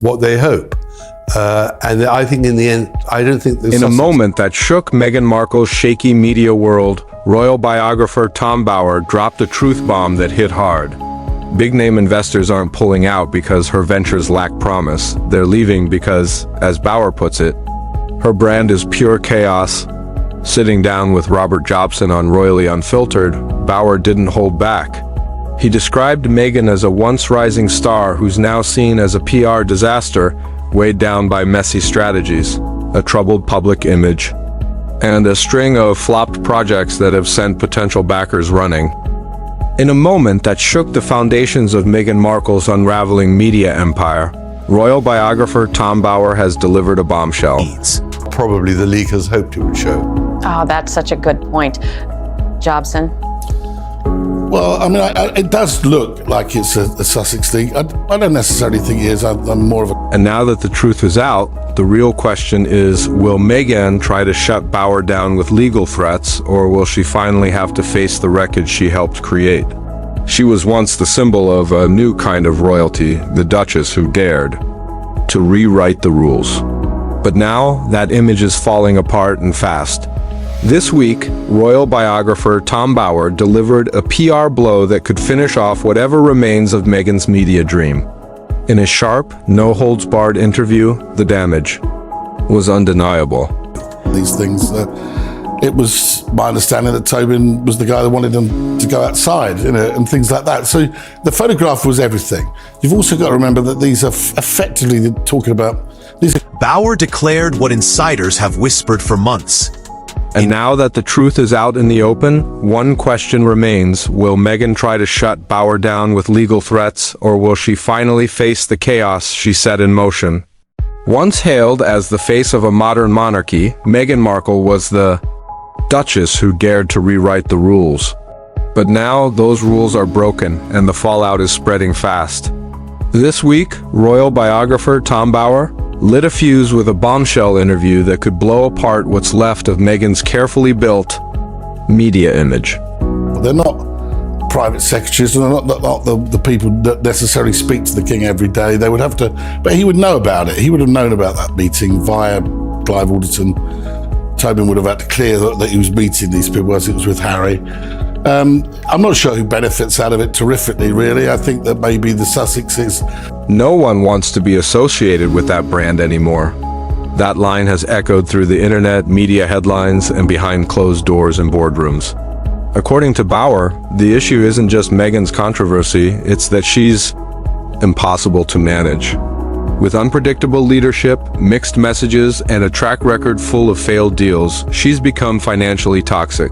what they hope. And I think in the end, I don't think there's... In a moment that shook Meghan Markle's shaky media world, royal biographer Tom Bower dropped a truth bomb that hit hard. Big-name investors aren't pulling out because her ventures lack promise. They're leaving because, as Bower puts it, her brand is pure chaos. Sitting down with Robert Jobson on Royally Unfiltered, Bower didn't hold back. He described Meghan as a once rising star who's now seen as a PR disaster, weighed down by messy strategies, a troubled public image, and a string of flopped projects that have sent potential backers running. In a moment that shook the foundations of Meghan Markle's unraveling media empire, royal biographer Tom Bower has delivered a bombshell. Probably the leakers hoped it would show. Oh, that's such a good point. Jobson? Well, I mean, it does look like it's a Sussex thing. I don't necessarily think it is. I'm more of a... And now that the truth is out, the real question is, will Meghan try to shut Bower down with legal threats, or will she finally have to face the wreckage she helped create? She was once the symbol of a new kind of royalty, the Duchess who dared to rewrite the rules. But now, that image is falling apart and fast. This week, royal biographer Tom Bower delivered a PR blow that could finish off whatever remains of Meghan's media dream. In a sharp, no-holds-barred interview, the damage was undeniable. These things, it was my understanding that Tobin was the guy that wanted them to go outside, and things like that. So the photograph was everything. You've also got to remember that these are effectively talking about... Bower declared what insiders have whispered for months. And now that the truth is out in the open, one question remains. Will Meghan try to shut Bower down with legal threats, or will she finally face the chaos she set in motion? Once hailed as the face of a modern monarchy, Meghan Markle was the Duchess who dared to rewrite the rules. But now those rules are broken, and the fallout is spreading fast. This week, royal biographer Tom Bower lit a fuse with a bombshell interview that could blow apart what's left of Meghan's carefully built media image. They're not private secretaries, and they're not the people that necessarily speak to the king every day. They would have to, but he would know about it. He would have known about that meeting via Clive Alderton. Tobin would have had to clear that he was meeting these people as it was with Harry. I'm not sure who benefits out of it terrifically, really. I think that maybe the Sussexes... No one wants to be associated with that brand anymore. That line has echoed through the internet, media headlines, and behind closed doors in boardrooms. According to Bower, the issue isn't just Meghan's controversy, it's that she's impossible to manage. With unpredictable leadership, mixed messages, and a track record full of failed deals, she's become financially toxic.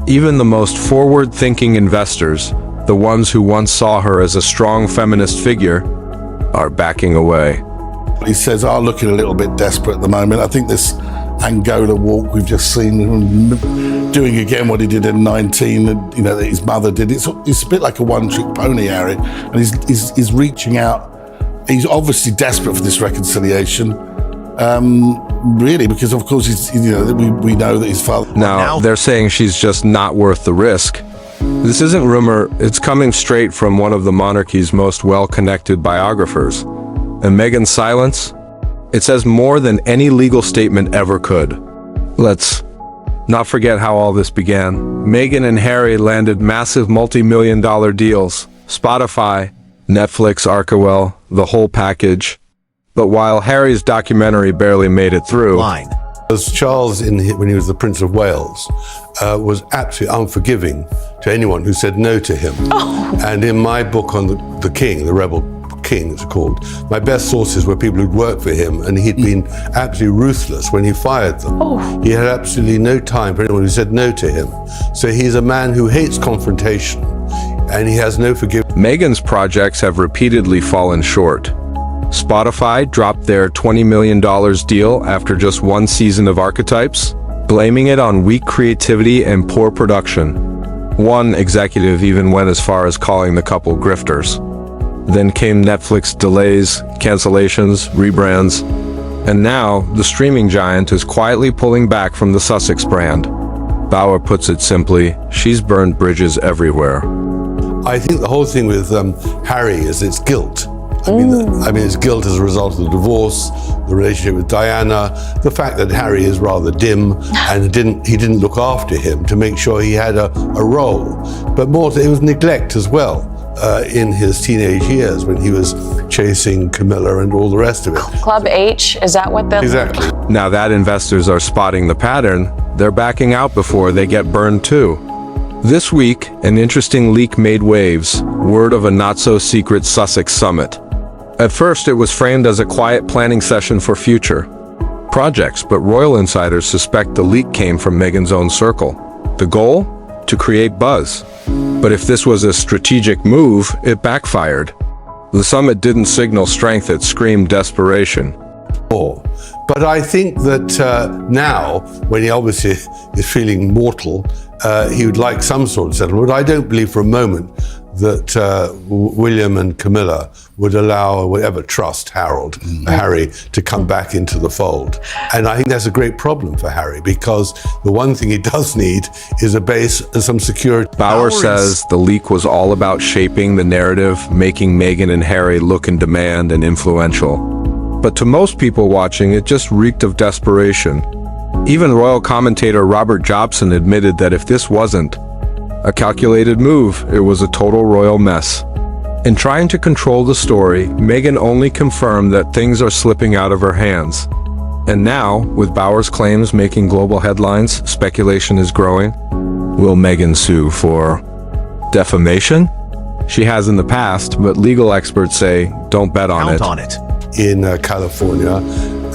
Even the most forward-thinking investors, the ones who once saw her as a strong feminist figure, are backing away. He says, looking a little bit desperate at the moment. I think this Angola walk we've just seen him doing again what he did in 19, that his mother did. It's a bit like a one-trick pony, Harry, and he's reaching out. He's obviously desperate for this reconciliation. Really, because of course we know that his father... Now, they're saying she's just not worth the risk. This isn't rumor, it's coming straight from one of the monarchy's most well-connected biographers. And Meghan's silence? It says more than any legal statement ever could. Let's not forget how all this began. Meghan and Harry landed massive multi-million-dollar deals. Spotify, Netflix, Arkawell, the whole package. But while Harry's documentary barely made it through... As Charles, when he was the Prince of Wales, was absolutely unforgiving to anyone who said no to him. Oh. And in my book on the king, the rebel king it's called, my best sources were people who'd worked for him, and he'd been absolutely ruthless when he fired them. Oh. He had absolutely no time for anyone who said no to him. So he's a man who hates confrontation, and he has no forgiveness. Meghan's projects have repeatedly fallen short. Spotify dropped their $20 million deal after just one season of Archetypes, blaming it on weak creativity and poor production. One executive even went as far as calling the couple grifters. Then came Netflix delays, cancellations, rebrands, and now the streaming giant is quietly pulling back from the Sussex brand. Bower puts it simply, she's burned bridges everywhere. I think the whole thing with Harry is its guilt. I mean, his guilt as a result of the divorce, the relationship with Diana, the fact that Harry is rather dim and he didn't look after him to make sure he had a role. But more, it was neglect as well in his teenage years when he was chasing Camilla and all the rest of it. Club H, is that what the... Exactly. Now that investors are spotting the pattern, they're backing out before they get burned too. This week, an interesting leak made waves, word of a not-so-secret Sussex summit. At first, it was framed as a quiet planning session for future projects, but royal insiders suspect the leak came from Meghan's own circle. The goal? To create buzz. But if this was a strategic move, it backfired. The summit didn't signal strength, it screamed desperation. But I think that now, when he obviously is feeling mortal, he would like some sort of settlement. I don't believe for a moment that William and Camilla would allow or would ever trust Harry to come back into the fold. And I think that's a great problem for Harry, because the one thing he does need is a base and some security. Bauer says the leak was all about shaping the narrative, making Meghan and Harry look in demand and influential. But to most people watching, it just reeked of desperation. Even royal commentator Robert Jobson admitted that if this wasn't a calculated move, it was a total royal mess. In trying to control the story, Meghan only confirmed that things are slipping out of her hands. And now, with Bauer's claims making global headlines, speculation is growing. Will Meghan sue for defamation? She has in the past, but legal experts say don't bet on it. Count on it. In California,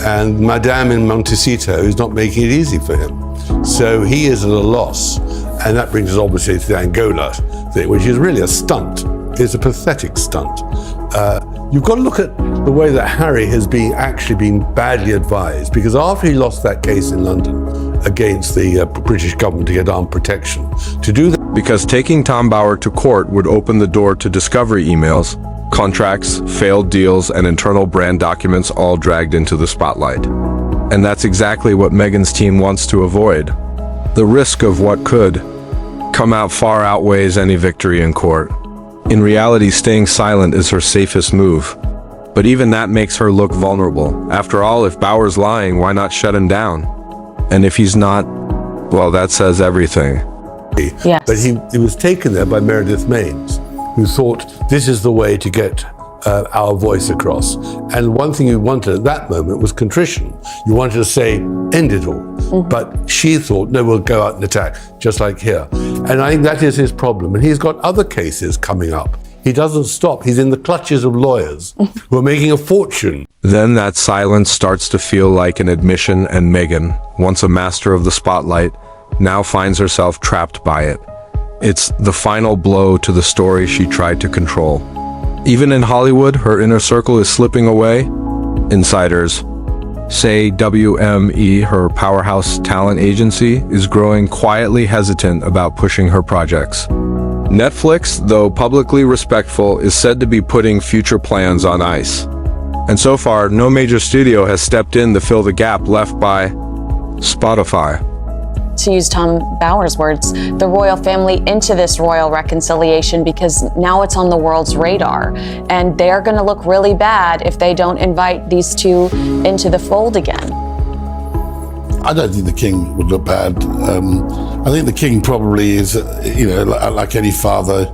and Madame in Montecito is not making it easy for him. So he is at a loss. And that brings us obviously to the Angola thing, which is really a stunt. It's a pathetic stunt. You've got to look at the way that Harry has actually been badly advised, because after he lost that case in London against the British government to get armed protection, to do that. Because taking Tom Bauer to court would open the door to discovery emails, contracts, failed deals, and internal brand documents all dragged into the spotlight. And that's exactly what Meghan's team wants to avoid. The risk of what could come out far outweighs any victory in court. In reality, staying silent is her safest move. But even that makes her look vulnerable. After all, if Bauer's lying, why not shut him down? And if he's not, well, that says everything. Yes. But he was taken there by Meredith Maines, who thought this is the way to get our voice across. And one thing you wanted at that moment was contrition. You wanted to say, end it all. But she thought, no, we'll go out and attack, just like here. And I think that is his problem. And he's got other cases coming up. He doesn't stop. He's in the clutches of lawyers who are making a fortune. Then that silence starts to feel like an admission, and Meghan, once a master of the spotlight, now finds herself trapped by it. It's the final blow to the story she tried to control. Even in Hollywood, her inner circle is slipping away. Insiders say WME, her powerhouse talent agency, is growing quietly hesitant about pushing her projects. Netflix, though publicly respectful, is said to be putting future plans on ice. And so far, no major studio has stepped in to fill the gap left by Spotify. To use Tom Bauer's words, the royal family into this royal reconciliation, because now it's on the world's radar. And they're going to look really bad if they don't invite these two into the fold again. I don't think the king would look bad. I think the king probably is, like any father,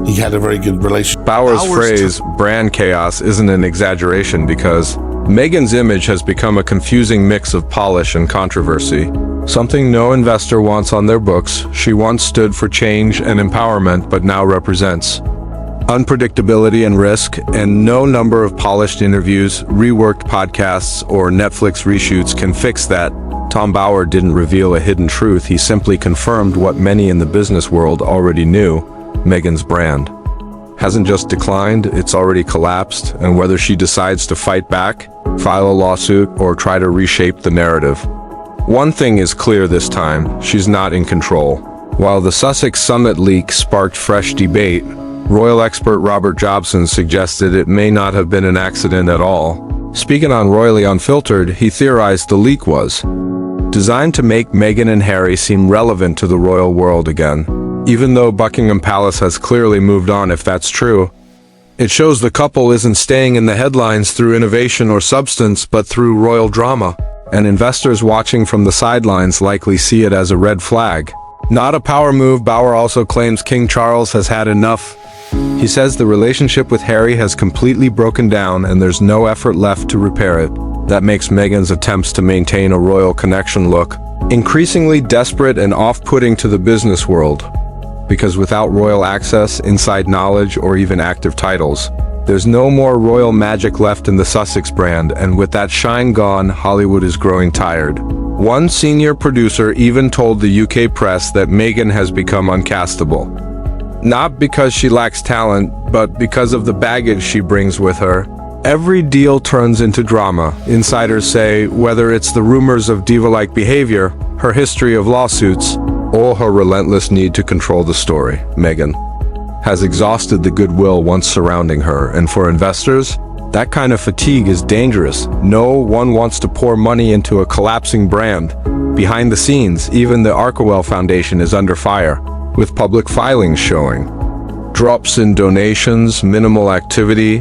he had a very good relationship. Bauer's phrase, brand chaos, isn't an exaggeration, because Meghan's image has become a confusing mix of polish and controversy. Something no investor wants on their books. She once stood for change and empowerment, but now represents unpredictability and risk, and no number of polished interviews, reworked podcasts, or Netflix reshoots can fix that. Tom Bauer didn't reveal a hidden truth, he simply confirmed what many in the business world already knew: Meghan's brand hasn't just declined, it's already collapsed, and whether she decides to fight back, file a lawsuit, or try to reshape the narrative, one thing is clear this time: she's not in control. While the Sussex summit leak sparked fresh debate, royal expert Robert Jobson suggested it may not have been an accident at all. Speaking on Royally Unfiltered, he theorized the leak was designed to make Meghan and Harry seem relevant to the royal world again. Even though Buckingham Palace has clearly moved on, if that's true, It shows the couple isn't staying in the headlines through innovation or substance, but through royal drama. And investors watching from the sidelines likely see it as a red flag. Not a power move, Bauer also claims King Charles has had enough. He says the relationship with Harry has completely broken down and there's no effort left to repair it. That makes Meghan's attempts to maintain a royal connection look increasingly desperate and off-putting to the business world. Because without royal access, inside knowledge, or even active titles, there's no more royal magic left in the Sussex brand, and with that shine gone, Hollywood is growing tired. One senior producer even told the UK press that Meghan has become uncastable. Not because she lacks talent, but because of the baggage she brings with her. Every deal turns into drama, insiders say, whether it's the rumors of diva-like behavior, her history of lawsuits, or her relentless need to control the story. Meghan has exhausted the goodwill once surrounding her, and for investors, that kind of fatigue is dangerous. No one wants to pour money into a collapsing brand. Behind the scenes, even the Arkewell Foundation is under fire, with public filings showing drops in donations, minimal activity,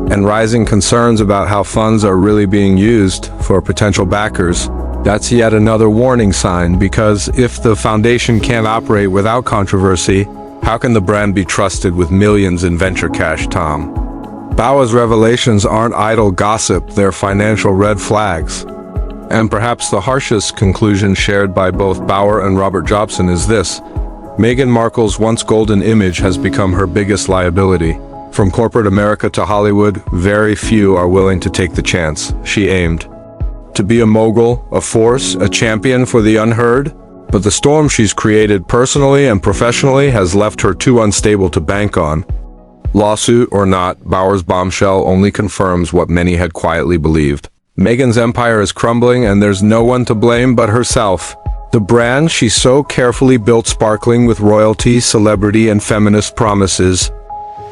and rising concerns about how funds are really being used for potential backers. That's yet another warning sign, because if the foundation can't operate without controversy, how can the brand be trusted with millions in venture cash, Tom? Bauer's revelations aren't idle gossip, they're financial red flags. And perhaps the harshest conclusion shared by both Bauer and Robert Jobson is this: Meghan Markle's once golden image has become her biggest liability. From corporate America to Hollywood, very few are willing to take the chance she aimed. To be a mogul, a force, a champion for the unheard, but the storm she's created personally and professionally has left her too unstable to bank on. Lawsuit or not, Bauer's bombshell only confirms what many had quietly believed. Meghan's empire is crumbling and there's no one to blame but herself. The brand she so carefully built sparkling with royalty, celebrity, and feminist promises.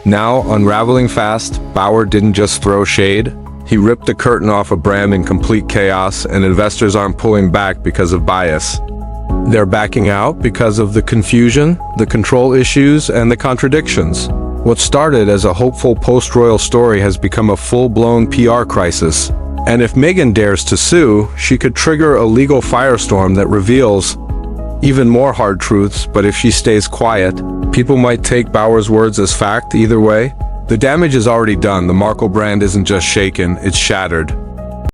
Now unraveling fast, Bauer didn't just throw shade. He ripped the curtain off a brand in complete chaos, and investors aren't pulling back because of bias. They're backing out because of the confusion, the control issues, and the contradictions. What started as a hopeful post-royal story has become a full-blown PR crisis. And if Meghan dares to sue, she could trigger a legal firestorm that reveals even more hard truths, but if she stays quiet, people might take Bauer's words as fact either way. The damage is already done. The Markle brand isn't just shaken, it's shattered.